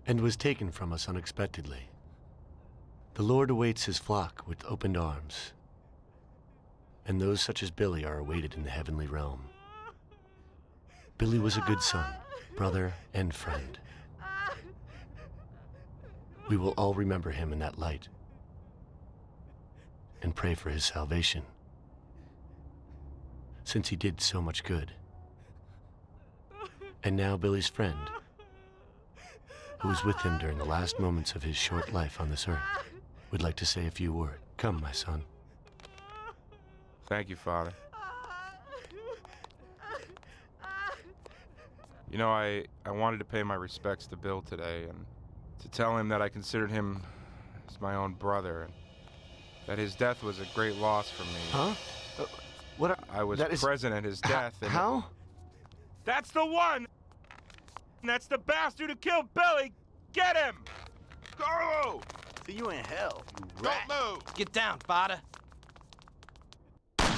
and was taken from us unexpectedly. The Lord awaits his flock with opened arms, and those such as Billy are awaited in the heavenly realm. Billy was a good son, brother, and friend. We will all remember him in that light and pray for his salvation, since he did so much good. And now Billy's friend, who was with him during the last moments of his short life on this earth, would like to say a few words. Come, my son. Thank you, Father. You know, I wanted to pay my respects to Bill today and to tell him that I considered him as my own brother and that his death was a great loss for me. Huh? I was present at his death. And how? That's the one! That's the bastard who killed Billy! Get him! Carlo! See you in hell, you rat. Don't move! Get down, father. Hey,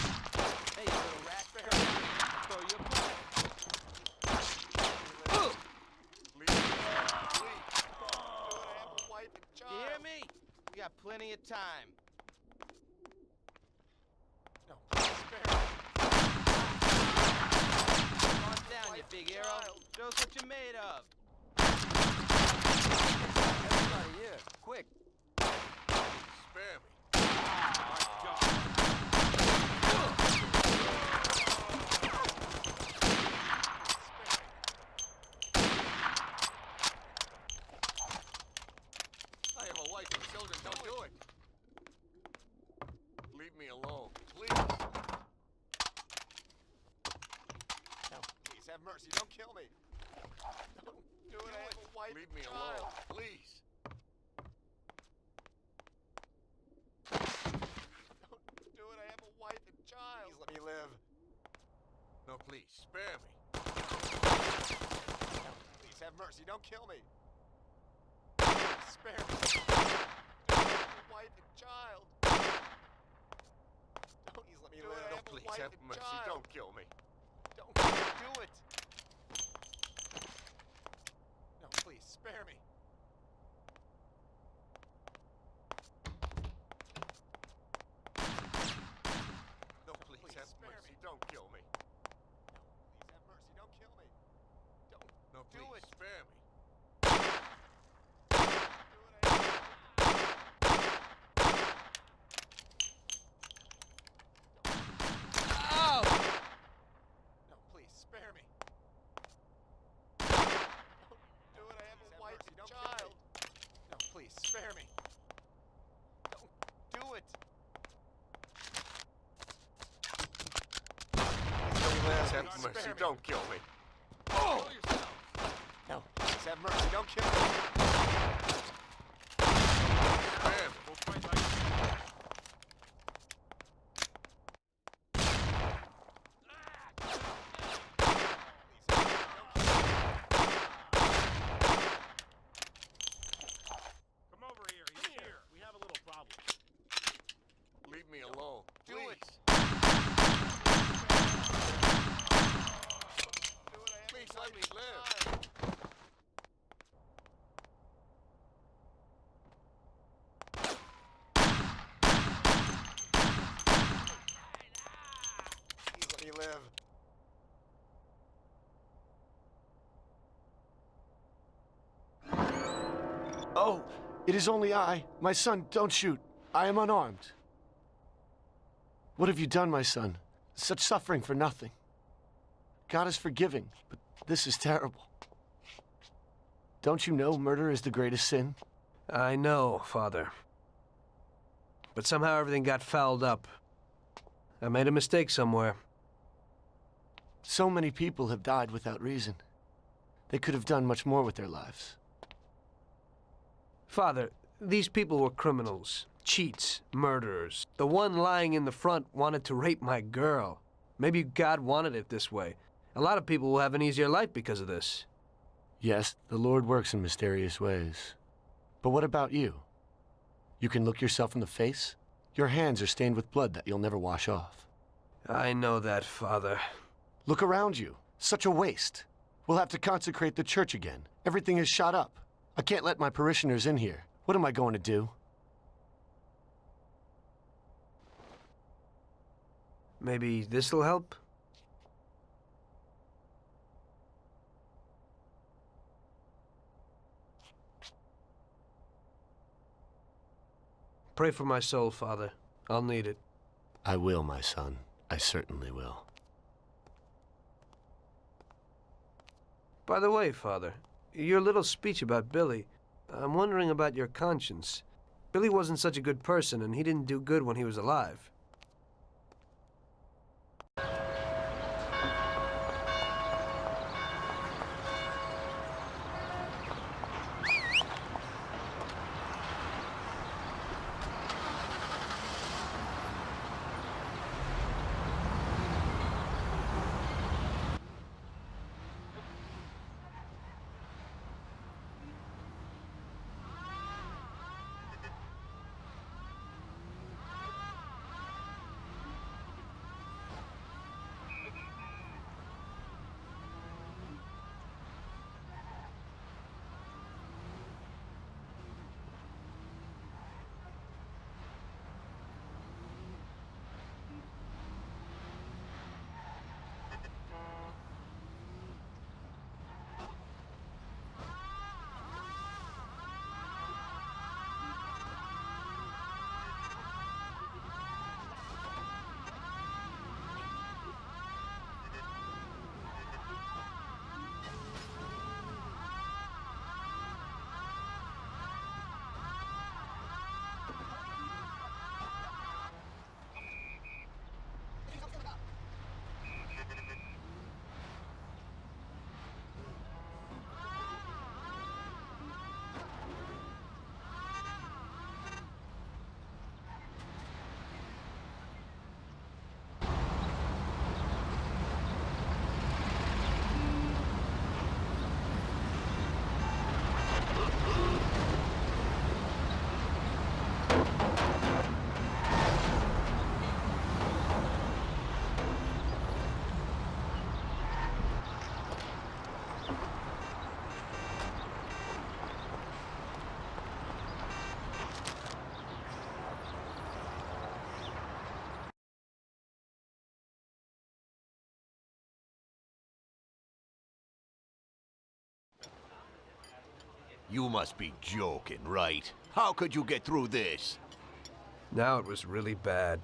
you little rat. Throw your You hear me? We got plenty of time. No, spare me. Come on down, you big hero. Show us what you're made of. Everybody here, quick. Spare me. Oh, my God. I have a wife and children. Don't do it. Leave me alone, please. No, please have mercy. Don't kill me. Don't do it. I have a wife. Leave me alone, please. Don't do it. I have a wife and child. Please let me live. No, please spare me. No, please have mercy. Don't kill me. Spare me. Don't have a wife and child. Don't please let me live. No, please have mercy. Child. Don't kill me. Don't do it. No, please spare me. No, please have mercy. Don't kill me. No, please have mercy. Don't kill me. Don't. No, please do it. Spare me. Spare me. Don't do it. I have a wife and child. No, please, spare me. Don't do it. Please have mercy. Don't kill me. Oh! No, please have mercy. Don't kill me. Spare me. We'll fight like Leave me alone. Do it. Please let me live. Please let me live. Oh, it is only I. My son, don't shoot. I am unarmed. What have you done, my son? Such suffering for nothing. God is forgiving, but this is terrible. Don't you know murder is the greatest sin? I know, Father. But somehow everything got fouled up. I made a mistake somewhere. So many people have died without reason. They could have done much more with their lives. Father, these people were criminals. Cheats, murderers. The one lying in the front wanted to rape my girl. Maybe God wanted it this way. A lot of people will have an easier life because of this. Yes, the Lord works in mysterious ways. But what about you? You can look yourself in the face? Your hands are stained with blood that you'll never wash off. I know that, Father. Look around you. Such a waste. We'll have to consecrate the church again. Everything is shot up. I can't let my parishioners in here. What am I going to do? Maybe this'll help? Pray for my soul, Father. I'll need it. I will, my son. I certainly will. By the way, Father, your little speech about Billy, I'm wondering about your conscience. Billy wasn't such a good person, and he didn't do good when he was alive. You must be joking, right? How could you get through this? Now it was really bad.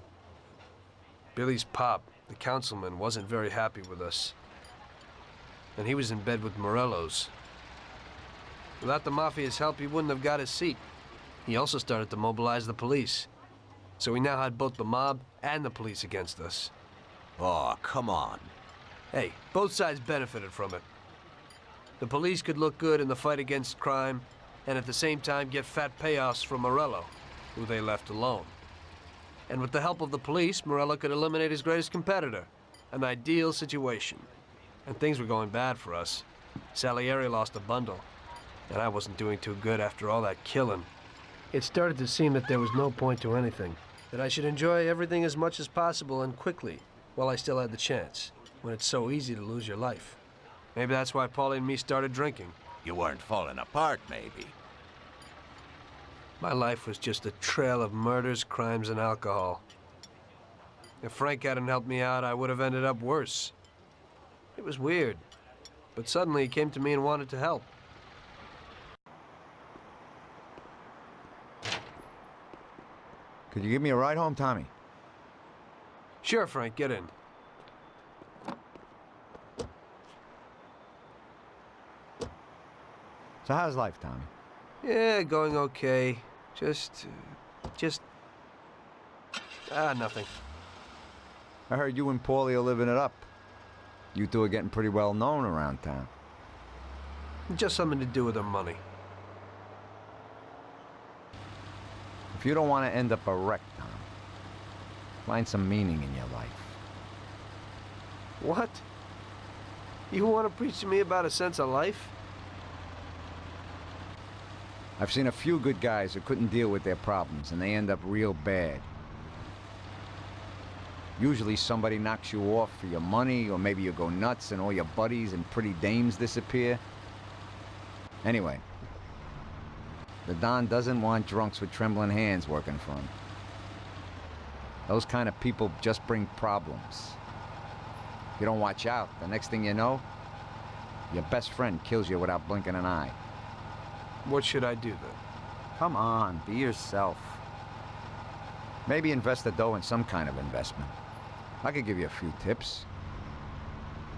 Billy's pop, the councilman, wasn't very happy with us. And he was in bed with Morello's. Without the Mafia's help, he wouldn't have got his seat. He also started to mobilize the police. So we now had both the mob and the police against us. Oh, come on. Hey, both sides benefited from it. The police could look good in the fight against crime, and at the same time get fat payoffs from Morello, who they left alone. And with the help of the police, Morello could eliminate his greatest competitor. An ideal situation. And things were going bad for us. Salieri lost a bundle, and I wasn't doing too good after all that killing. It started to seem that there was no point to anything, that I should enjoy everything as much as possible and quickly, while I still had the chance, when it's so easy to lose your life. Maybe that's why Paulie and me started drinking. You weren't falling apart, maybe. My life was just a trail of murders, crimes, and alcohol. If Frank hadn't helped me out, I would have ended up worse. It was weird, but suddenly he came to me and wanted to help. Could you give me a ride home, Tommy? Sure, Frank, get in. So how's life, Tommy? Yeah, going okay. Nothing. I heard you and Paulie are living it up. You two are getting pretty well known around town. Just something to do with our money. If you don't want to end up a wreck, Tom, find some meaning in your life. What? You want to preach to me about a sense of life? I've seen a few good guys who couldn't deal with their problems, and they end up real bad. Usually somebody knocks you off for your money, or maybe you go nuts and all your buddies and pretty dames disappear. Anyway, The Don doesn't want drunks with trembling hands working for him. Those kind of people just bring problems. You don't watch out, the next thing you know, your best friend kills you without blinking an eye. What should I do then? Come on, be yourself. Maybe invest the dough in some kind of investment. I could give you a few tips.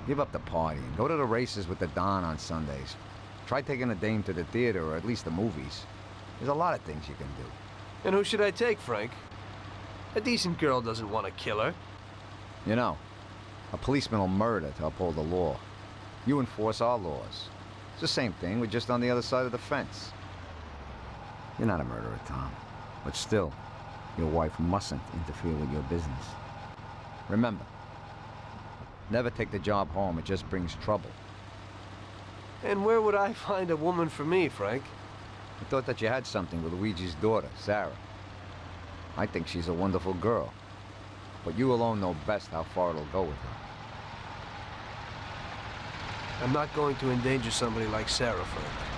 Give up the partying. Go to the races with the Don on Sundays. Try taking a dame to the theater or at least the movies. There's a lot of things you can do. And who should I take, Frank? A decent girl doesn't want to kill her. You know, a policeman will murder to uphold the law. You enforce our laws. It's the same thing, we're just on the other side of the fence. You're not a murderer, Tom. But still, your wife mustn't interfere with your business. Remember, never take the job home, it just brings trouble. And where would I find a woman for me, Frank? I thought that you had something with Luigi's daughter, Sarah. I think she's a wonderful girl. But you alone know best how far it'll go with her. I'm not going to endanger somebody like Sarah, Frank.